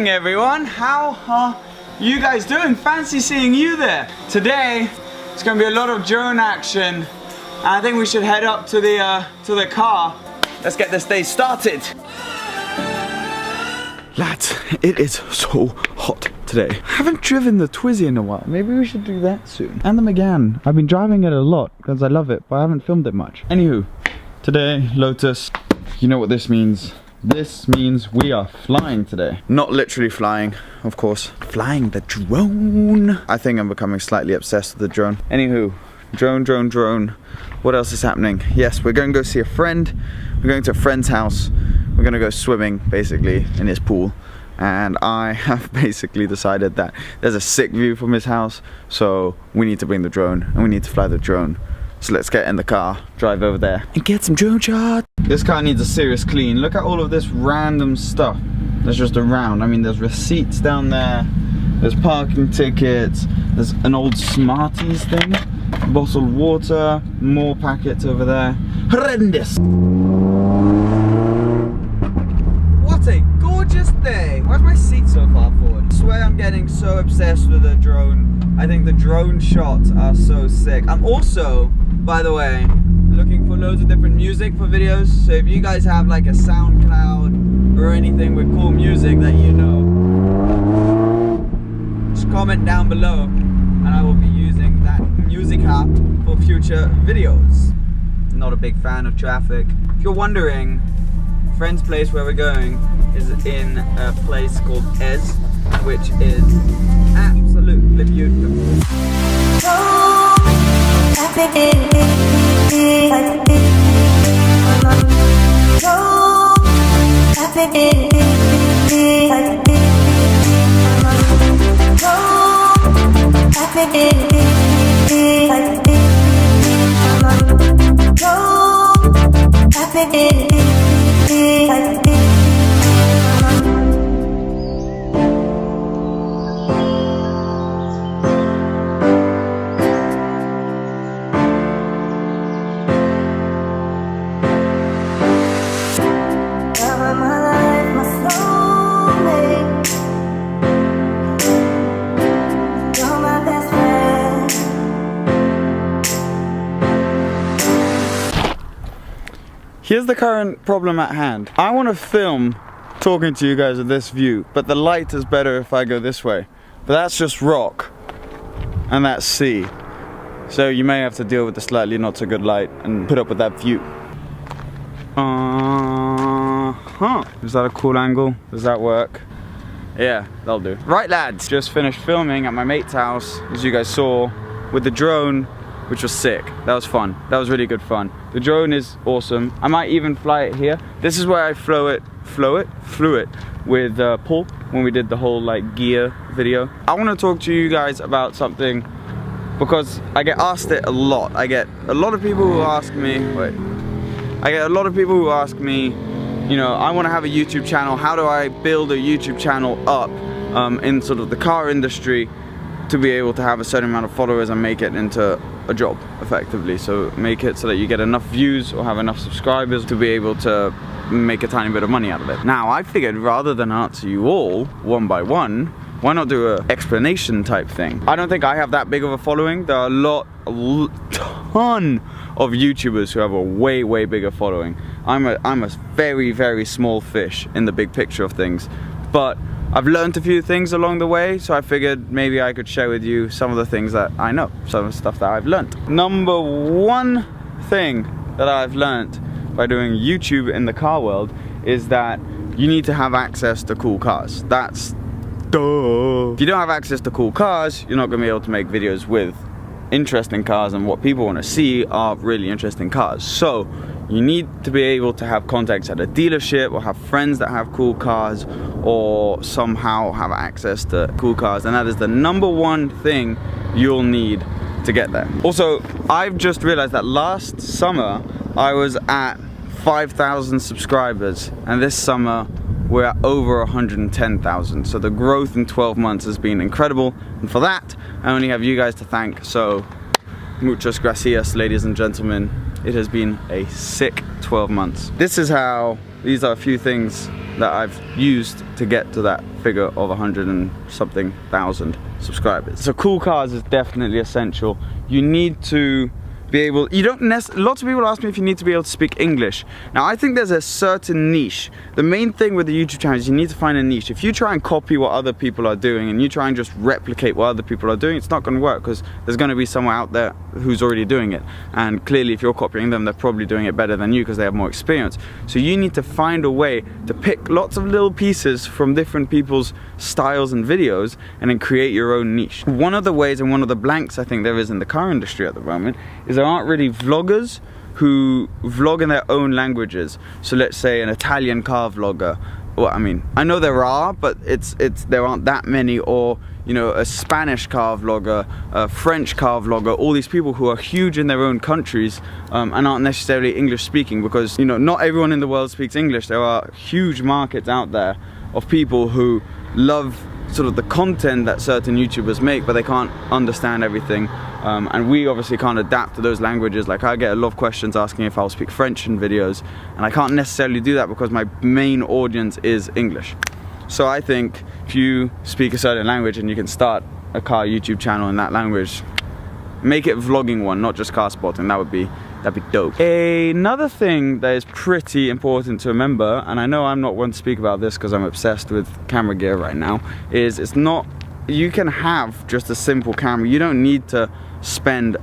morning everyone, how are you guys doing? Fancy seeing you there. Today it's gonna be a lot of drone action and I think we should head up to the car. Let's get this day started. Lads, it is so hot today. I haven't driven the Twizy in a while. Maybe we should do that soon. And the Megane. I've been driving it a lot because I love it, but I haven't filmed it much. Anywho, today, Lotus, you know what this means. This means we are flying today. Not literally flying, of course. Flying the drone. I think I'm becoming slightly obsessed with the drone. Anywho, drone. What else is happening? Yes, we're going to go see a friend. We're going to a friend's house. We're going to go swimming, basically, in his pool. And I have basically decided that there's a sick view from his house. So we need to bring the drone and we need to fly the drone. So let's get in the car, drive over there and get some drone shots. This car needs a serious clean. Look at all of this random stuff that's just around. I mean, there's receipts down there, there's parking tickets, there's an old Smarties thing, bottled water, more packets over there. Horrendous! What a gorgeous day! Why's my seat so far forward? I swear I'm getting so obsessed with the drone. I think the drone shots are so sick. I'm also, by the way, looking for loads of different music for videos. So if you guys have like a SoundCloud or anything with cool music that you know, just comment down below and I will be using that music app for future videos. Not a big fan of traffic. If you're wondering, friend's place where we're going is in a place called Ez, which is absolutely beautiful. Here's the current problem at hand. I want to film talking to you guys with this view, but the light is better if I go this way. But that's just rock, and that's sea. So you may have to deal with the slightly not so good light and put up with that view. Is that a cool angle? Does that work? Yeah, that'll do. Right lads, just finished filming at my mate's house, as you guys saw, with the drone, which was sick. That was fun. That was really good fun. The drone is awesome. I might even fly it here. This is where I flew it with Paul when we did the whole like gear video. I want to talk to you guys about something because I get asked it a lot. I get a lot of people who ask me, you know, I want to have a YouTube channel. How do I build a YouTube channel up in sort of the car industry to be able to have a certain amount of followers and make it into a job effectively? So make it so that you get enough views or have enough subscribers to be able to make a tiny bit of money out of it. Now I figured rather than answer you all one by one, why not do an explanation type thing? I don't think I have that big of a following. There are a ton of YouTubers who have a way bigger following. I'm a very small fish in the big picture of things, but I've learned a few things along the way, so I figured maybe I could share with you some of the things that I know, some of the stuff that I've learned. Number one thing that I've learned by doing YouTube in the car world is that you need to have access to cool cars. That's duh. If you don't have access to cool cars, you're not going to be able to make videos with interesting cars, and what people want to see are really interesting cars. So you need to be able to have contacts at a dealership or have friends that have cool cars or somehow have access to cool cars, and that is the number one thing you'll need to get there. Also, I've just realized that last summer I was at 5,000 subscribers and this summer we're at over 110,000. So the growth in 12 months has been incredible, and for that I only have you guys to thank. So muchas gracias, ladies and gentlemen. It has been a sick 12 months. This is how these are a few things that I've used to get to that figure of 100 and something thousand subscribers. So cool cars is definitely essential. You need to be able, lots of people ask me if you need to be able to speak English. Now I think there's a certain niche. The main thing with the YouTube channel is you need to find a niche. If you try and copy what other people are doing and you try and just replicate what other people are doing, it's not going to work, because there's going to be someone out there who's already doing it, and clearly if you're copying them, they're probably doing it better than you because they have more experience. So you need to find a way to pick lots of little pieces from different people's styles and videos and then create your own niche. One of the ways and one of the blanks I think there is in the car industry at the moment is there aren't really vloggers who vlog in their own languages. So let's say an Italian car vlogger. Well, I mean, I know there are, but there aren't that many. Or, you know, a Spanish car vlogger, a French car vlogger, all these people who are huge in their own countries and aren't necessarily English speaking, because, you know, not everyone in the world speaks English. There are huge markets out there of people who love sort of the content that certain YouTubers make, but they can't understand everything. And we obviously can't adapt to those languages. Like, I get a lot of questions asking if I'll speak French in videos, and I can't necessarily do that because my main audience is English. So I think if you speak a certain language and you can start a car YouTube channel in that language, make it vlogging one, not just car spotting. That'd be dope. Another thing that is pretty important to remember, and I know I'm not one to speak about this because I'm obsessed with camera gear right now, is you can have just a simple camera. You don't need to spend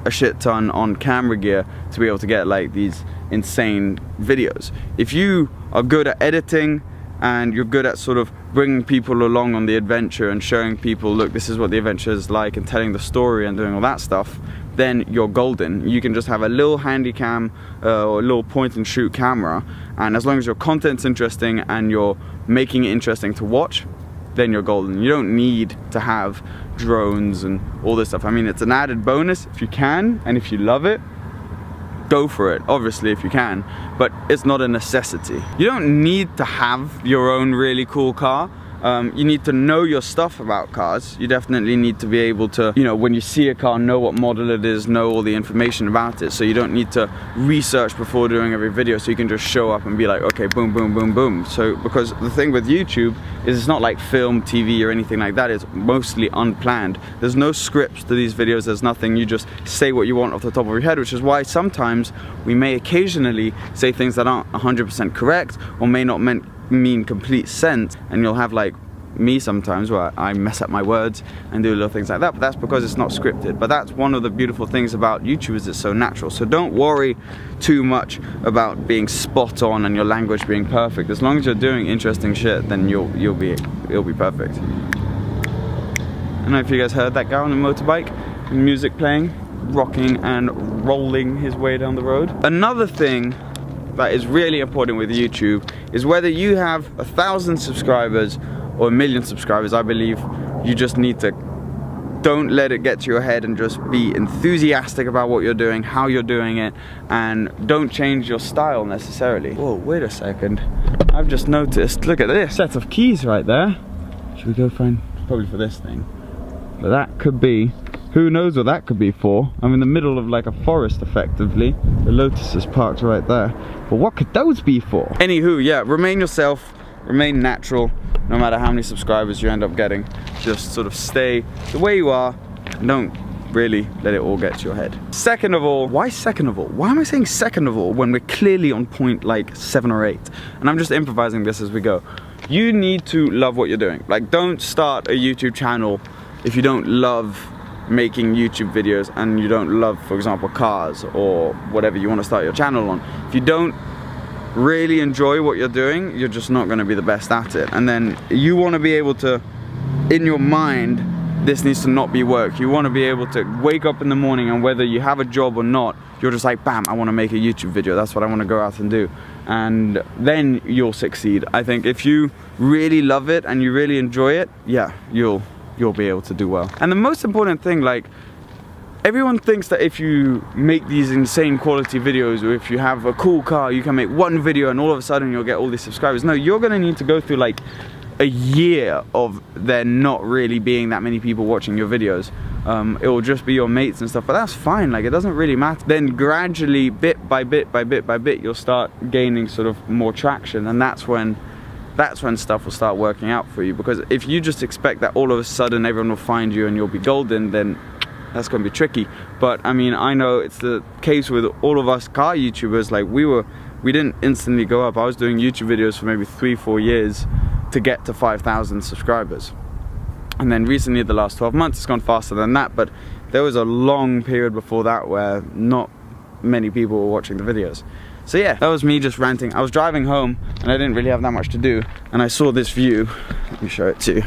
a shit ton on camera gear to be able to get like these insane videos. If you are good at editing and you're good at sort of bringing people along on the adventure and showing people, look, this is what the adventure is like, and telling the story and doing all that stuff, then you're golden. You can just have a little handy cam or a little point and shoot camera, and as long as your content's interesting and you're making it interesting to watch, then you're golden. You don't need to have drones and all this stuff. I mean, it's an added bonus if you can, and if you love it, go for it, obviously, if you can, but it's not a necessity. You don't need to have your own really cool car. You need to know your stuff about cars. You definitely need to be able to, you know, when you see a car, know what model it is, know all the information about it. So you don't need to research before doing every video, so you can just show up and be like, okay, boom, boom, boom, boom. So, because the thing with YouTube is it's not like film, TV or anything like that. It's mostly unplanned. There's no scripts to these videos. There's nothing. You just say what you want off the top of your head, which is why sometimes we may occasionally say things that aren't 100% correct or may not mean complete sense, and you'll have like me sometimes where I mess up my words and do little things like that, but that's because it's not scripted. But that's one of the beautiful things about YouTube, is it's so natural. So don't worry too much about being spot on and your language being perfect. As long as you're doing interesting shit, then you'll be perfect. I don't know if you guys heard that guy on a motorbike, music playing, rocking and rolling his way down the road. Another thing that is really important with YouTube is whether you have 1,000 subscribers or 1,000,000 subscribers. I believe you just need to, don't let it get to your head, and just be enthusiastic about what you're doing, how you're doing it, and don't change your style necessarily. Whoa, wait a second. I've just noticed, look at this set of keys right there. Should we go find, probably for this thing. But that could be, who knows what that could be for. I'm in the middle of like a forest effectively. The Lotus is parked right there. But what could those be for? Anywho, yeah, remain yourself, remain natural, no matter how many subscribers you end up getting. Just sort of stay the way you are, and don't really let it all get to your head. Second of all, why second of all? Why am I saying second of all when we're clearly on point like 7 or 8? And I'm just improvising this as we go. You need to love what you're doing. Like, don't start a YouTube channel if you don't love making YouTube videos and you don't love, for example, cars or whatever you want to start your channel on. If you don't really enjoy what you're doing, you're just not going to be the best at it. And then you want to be able to, in your mind, this needs to not be work. You want to be able to wake up in the morning, and whether you have a job or not, you're just like, bam, I want to make a YouTube video. That's what I want to go out and do. And then you'll succeed. I think if you really love it and you really enjoy it, yeah, you'll be able to do well. And the most important thing, like, everyone thinks that if you make these insane quality videos, or if you have a cool car, you can make one video and all of a sudden you'll get all these subscribers. No, you're gonna need to go through like a year of there not really being that many people watching your videos it will just be your mates and stuff, but that's fine, like it doesn't really matter. Then gradually, bit by bit, you'll start gaining sort of more traction, and that's when stuff will start working out for you. Because if you just expect that all of a sudden everyone will find you and you'll be golden, then that's going to be tricky. But I mean, I know it's the case with all of us car YouTubers. Like we didn't instantly go up. I was doing YouTube videos for maybe 3-4 years to get to 5,000 subscribers. And then recently, the last 12 months, it's gone faster than that. But there was a long period before that where not many people were watching the videos. So yeah, that was me just ranting. I was driving home and I didn't really have that much to do. And I saw this view. Let me show it to you.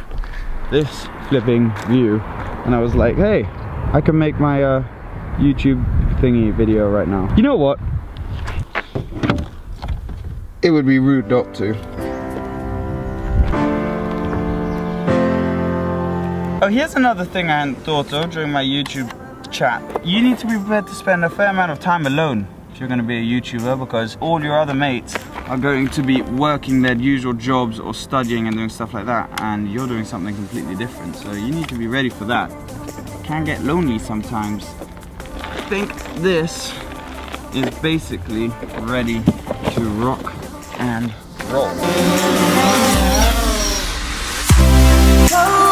This flipping view. And I was like, hey, I can make my YouTube thingy video right now. You know what? It would be rude not to. Oh, here's another thing I hadn't thought of during my YouTube chat. You need to be prepared to spend a fair amount of time alone if you're going to be a YouTuber, because all your other mates are going to be working their usual jobs or studying and doing stuff like that, and you're doing something completely different. So you need to be ready for that. It can get lonely sometimes. I think this is basically ready to rock and roll. Go,